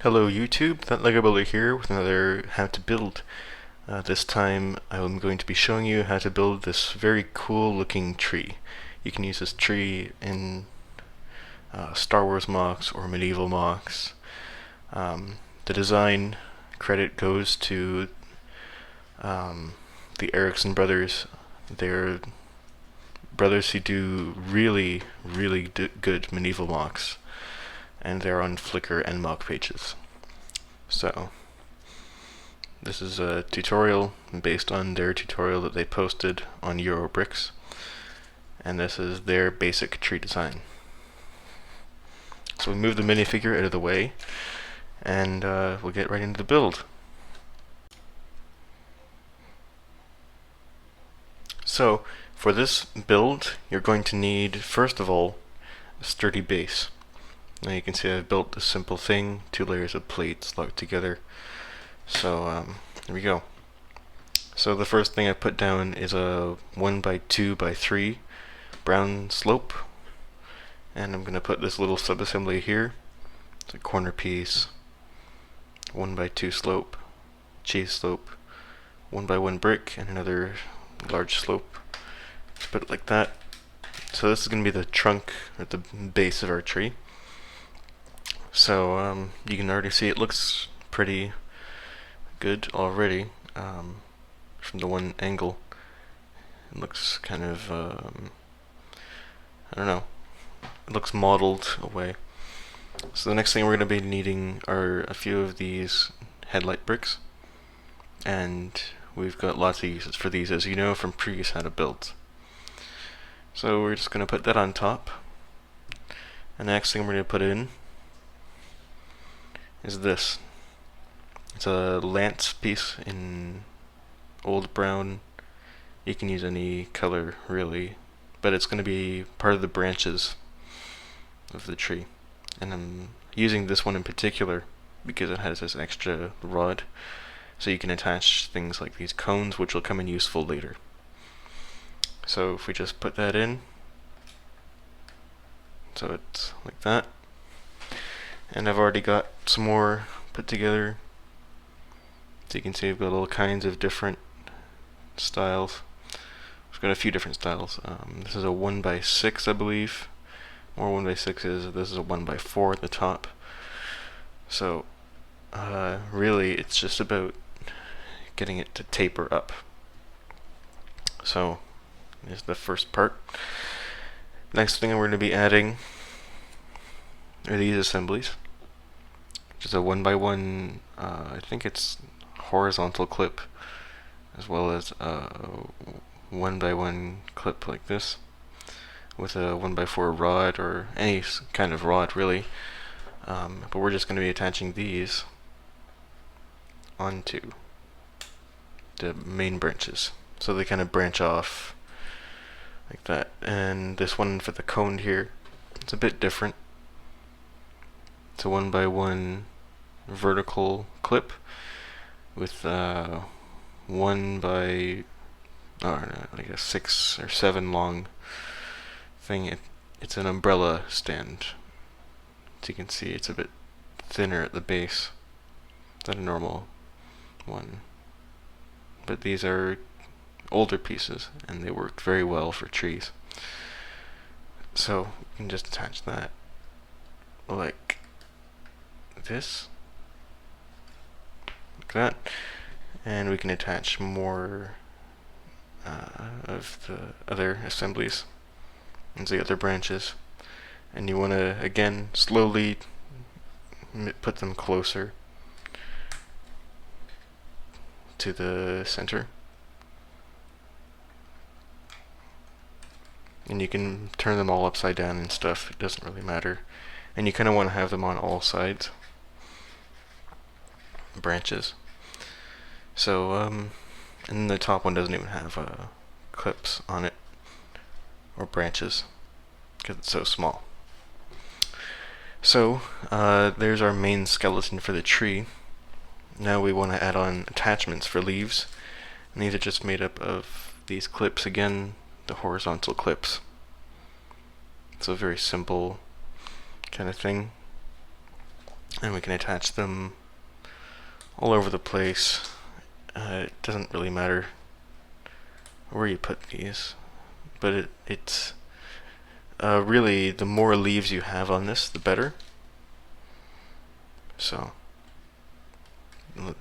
Hello YouTube, that Lego Builder here with another how to build. This time I'm going to be showing you how to build this very cool looking tree. You can use this tree in Star Wars mocks or medieval mocks. The design credit goes to the Erickson Brothers. They're brothers who do really good medieval mocks, and they're on Flickr and mock pages. So this is a tutorial based on their tutorial that they posted on Eurobricks, and this is their basic tree design. So we move the minifigure out of the way, and we'll get right into the build. So for this build, you're going to need, first of all, a sturdy base. Now you can see I've built a simple thing, 2 layers of plates locked together. So here we go. So the first thing I put down is a 1x2x3 brown slope, and I'm going to put this little subassembly here. It's a corner piece, 1x2 slope, cheese slope, 1x1 brick, and another large slope. Just put it like that. So this is going to be the trunk, or the base of our tree. So you can already see it looks pretty good already from the one angle. It looks kind of, I don't know, it looks modeled away. So the next thing we're going to be needing are a few of these headlight bricks, and we've got lots of uses for these, as you know from previous how to builds. So we're just going to put that on top, and the next thing we're going to put in is this. It's a lance piece in old brown. You can use any color really, but it's going to be part of the branches of the tree. And I'm using this one in particular because it has this extra rod, so you can attach things like these cones, which will come in useful later. So if we just put that in, so it's like that. And I've already got some more put together. So you can see I've got all kinds of different styles. I've got a few different styles. This is a 1x6, I believe. More 1x6s. This is a 1x4 at the top. So really it's just about getting it to taper up. So here's the first part. Next thing we're going to be adding are these assemblies. Just a 1x1, I think it's horizontal clip, as well as a 1x1 clip like this, with a 1x4 rod, or any kind of rod really. But we're just going to be attaching these onto the main branches, so they kind of branch off like that. And this one for the cone here, it's a bit different. It's a 1x1 vertical clip with 1 by like a 6 or 7 long thing. It's an umbrella stand. As you can see, it's a bit thinner at the base than a normal one. But these are older pieces, and they work very well for trees. So you can just attach that like this, like that, and we can attach more of the other assemblies and the other branches. And you want to again slowly put them closer to the center, and you can turn them all upside down and stuff, it doesn't really matter. And you kind of want to have them on all sides, branches. So and the top one doesn't even have clips on it or branches because it's so small. So there's our main skeleton for the tree. Now we want to add on attachments for leaves, and these are just made up of these clips again, the horizontal clips. It's a very simple kind of thing. and we can attach them all over the place. It doesn't really matter where you put these, but it's really, the more leaves you have on this, the better. So, well,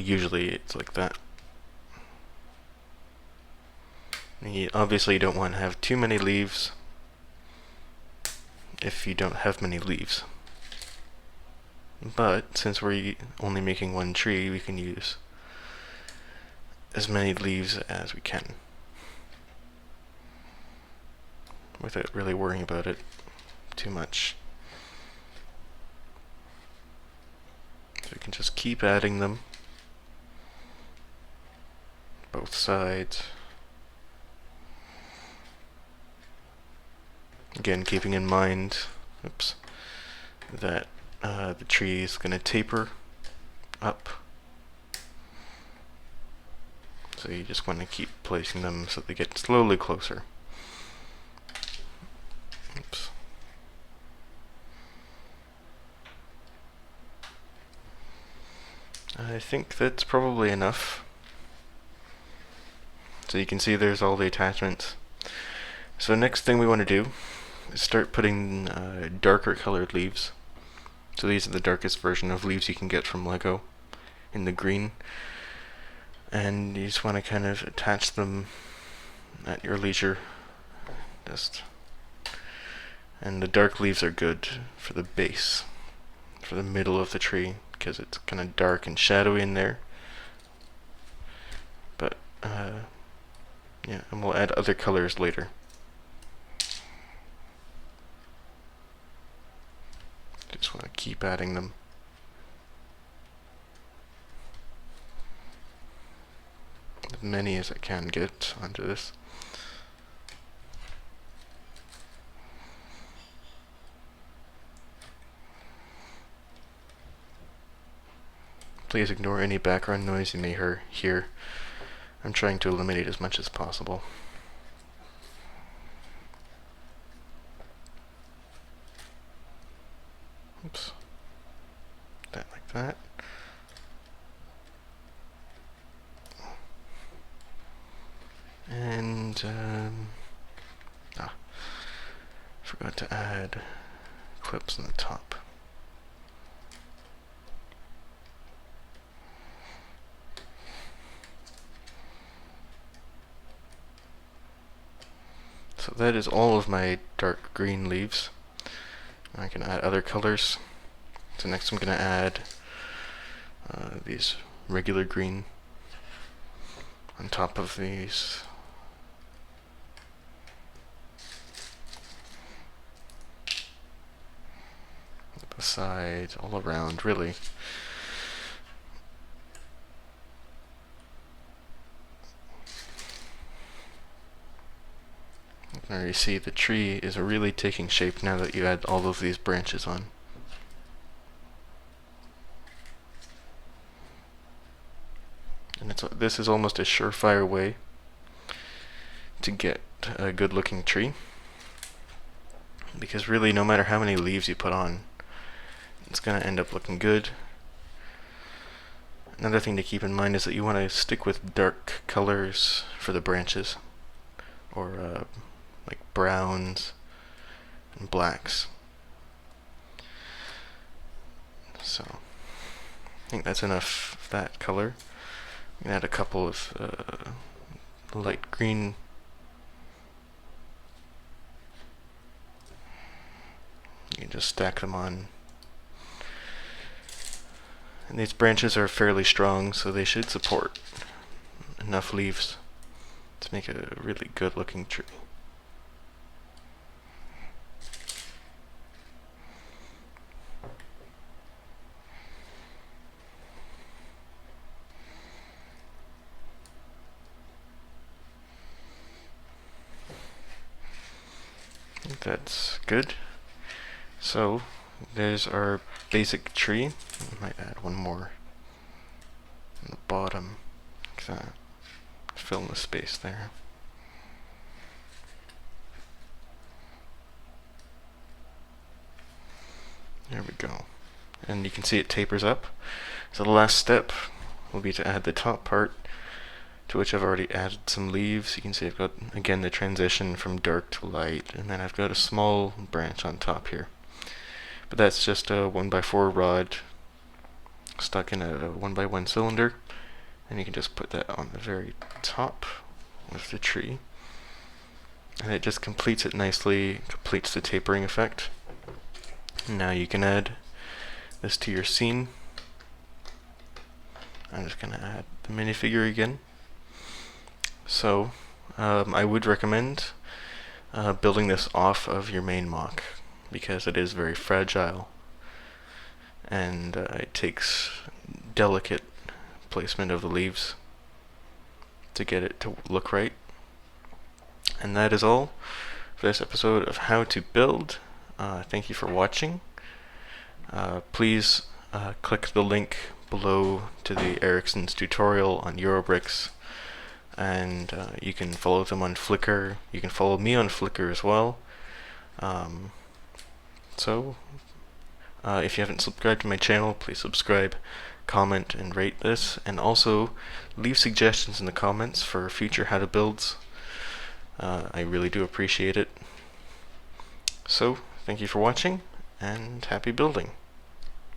usually it's like that. Obviously you don't want to have too many leaves if you don't have many leaves. But since we're only making one tree, we can use as many leaves as we can without really worrying about it too much. So we can just keep adding them, both sides. Again, keeping in mind, that the tree is going to taper up. So you just want to keep placing them so they get slowly closer. Oops. I think that's probably enough. So you can see there's all the attachments. So next thing we want to do is start putting darker colored leaves. So these are the darkest version of leaves you can get from Lego in the green. And you just want to kind of attach them at your leisure. And the dark leaves are good for the base, for the middle of the tree, because it's kind of dark and shadowy in there. But yeah, and we'll add other colors later. Just want to keep adding them. As many as I can get onto this. Please ignore any background noise you may hear. I'm trying to eliminate as much as possible. Oops. That like that. And forgot to add clips on the top. So that is all of my dark green leaves. I can add other colors. So next I'm going to add these regular green on top of these. The sides, all around, really. Now you see the tree is really taking shape now that you add all of these branches on. And this is almost a surefire way to get a good looking tree, because really no matter how many leaves you put on, it's going to end up looking good. Another thing to keep in mind is that you want to stick with dark colors for the branches, or like browns and blacks. So I think that's enough of that color. I'm going to add a couple of light green. You can just stack them on. And these branches are fairly strong, so they should support enough leaves to make a really good looking tree. I think that's good. So there's our basic tree. I might add one more on the bottom, like that. Fill in the space there. There we go. and you can see it tapers up. So the last step will be to add the top part, to which I've already added some leaves. You can see I've got, again, the transition from dark to light, and then I've got a small branch on top here. But that's just a 1x4 rod stuck in a 1x1 cylinder, and you can just put that on the very top of the tree. And it just completes it nicely, completes the tapering effect. Now you can add this to your scene. I'm just going to add the minifigure again. So, I would recommend building this off of your main MOC, because it is very fragile, and it takes delicate placement of the leaves to get it to look right. And that is all for this episode of How to Build. Thank you for watching. Please click the link below to the Erickson's tutorial on Eurobricks, and you can follow them on Flickr. You can follow me on Flickr as well. If you haven't subscribed to my channel, please subscribe, comment, and rate this, and also leave suggestions in the comments for future how to builds. I really do appreciate it. So, thank you for watching, and happy building.